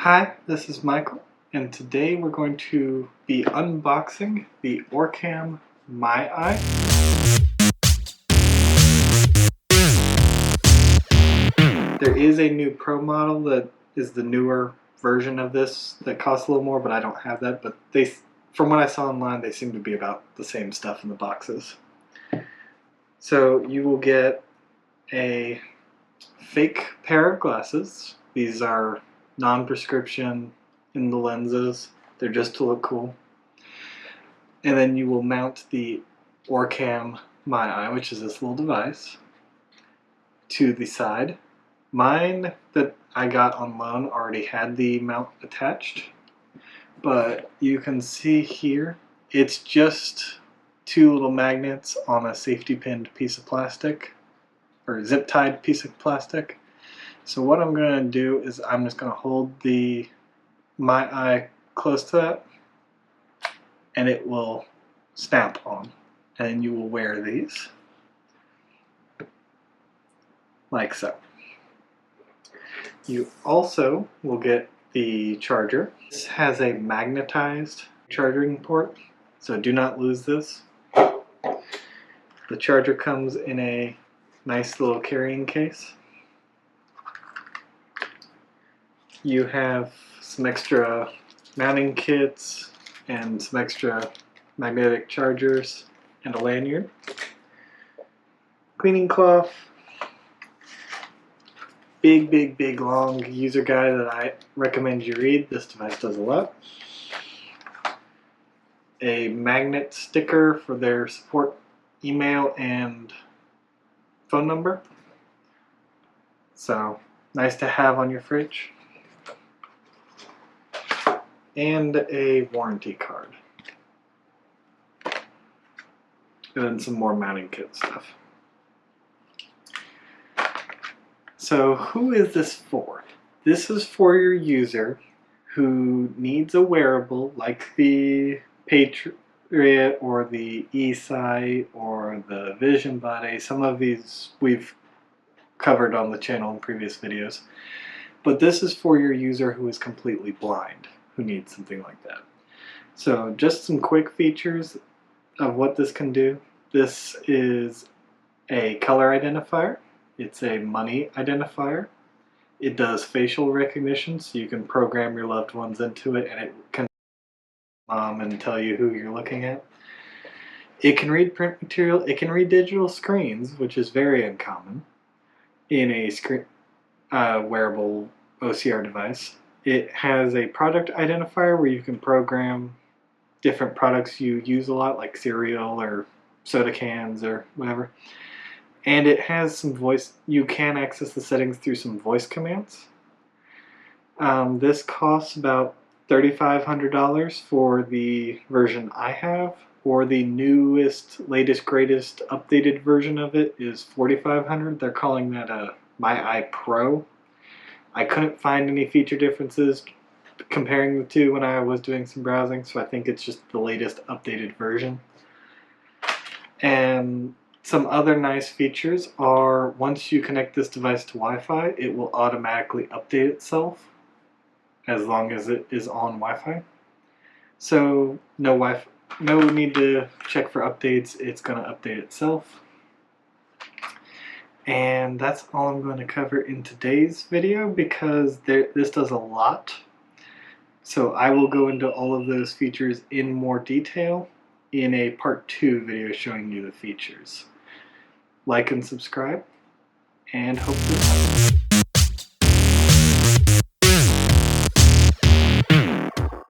Hi, this is Michael, and today we're going to be unboxing the Orcam MyEye. There is a new Pro model that is the newer version of this that costs a little more, but I don't have that. But from what I saw online, they seem to be about the same stuff in the boxes. So you will get a fake pair of glasses. These are non-prescription in the lenses. They're just to look cool. And then you will mount the Orcam MyEye, which is this little device, to the side. Mine that I got on loan already had the mount attached, but you can see here it's just two little magnets on a safety pinned piece of plastic, or zip tied piece of plastic. So what I'm going to do is I'm just going to hold the MyEye close to that, and it will snap on, and you will wear these like so. You also will get the charger. This has a magnetized charging port, so do not lose this. The charger comes in a nice little carrying case. You have some extra mounting kits and some extra magnetic chargers and a lanyard. Cleaning cloth. Big long user guide that I recommend you read. This device does a lot. A magnet sticker for their support email and phone number. So nice to have on your fridge. And a warranty card. And then some more mounting kit stuff. So who is this for? This is for your user who needs a wearable like the Patriot or the eSight or the Vision Body. Some of these we've covered on the channel in previous videos. But this is for your user who is completely blind, who needs something like that. So just some quick features of what this can do. This is a color identifier. It's a money identifier. It does facial recognition, so you can program your loved ones into it and it can and tell you who you're looking at. It can read print material. It can read digital screens, which is very uncommon in a wearable OCR device. It has a product identifier where you can program different products you use a lot, like cereal or soda cans or whatever. And it has some voice. You can access the settings through some voice commands. This costs about $3,500 for the version I have, or the newest, latest, greatest, updated version of it is $4,500. They're calling that a MyEye Pro. I couldn't find any feature differences comparing the two when I was doing some browsing, so I think it's just the latest updated version. And some other nice features are once you connect this device to Wi-Fi, it will automatically update itself as long as it is on Wi-Fi. So no need to check for updates, it's going to update itself. And that's all I'm going to cover in today's video because this does a lot. So I will go into all of those features in more detail in a part 2 video showing you the features. Like and subscribe, and hope this helps.